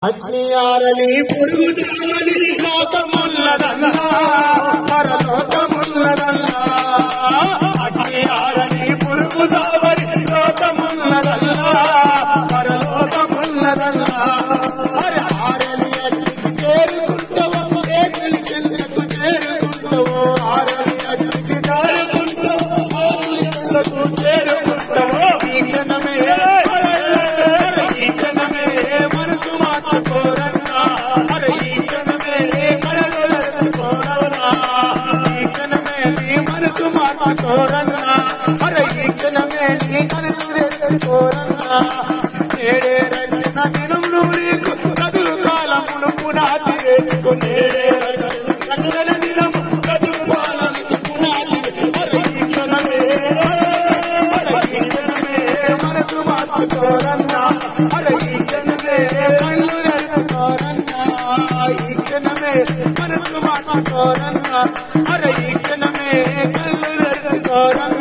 అగ్ని ఆరని పురుగు చాలని లోకమున్నదన్నా పరలోకమున్నదన్నా అగ్ని ఆరని పురుగు చావని లోకమున్నదన్నా పరలోకమున్నదన్నా అరే ఆరని అగ్నికి చేరుకుంటావో ఏకుని చెంతకు చేరుకుంటావో ఆరని అగ్నికి చేరుకుంటావో ఏకుని చెంతకు చేరుకుంటావో ఈ క్షణమే ఈ క్షణమే మనసు మార్చుకోరన్నా అరే ఈ క్షణమే మనసు తెలుసుకోరన్నా ఈ క్షణమే మనసు మార్చుకోరన్నా అరే ఈ క్షణమే మనసు తెలుసుకోరన్నా నేడే రక్షణ దినం నీకు కదులు కాలమును పునాది వేసుకునే రక్షణ దినం కదులు కాలమును పునాది అరే ఈ క్షణమే మనసు మార్చుకోరన్నా అరే ఈ క్షణమే కళ్ళు తెలుసుకోరన్నా ఈ క్షణమే మనసు మార్చుకోరన్నా అరే ఈ క్షణమే కళ్ళు తెలుసుకోరన్నా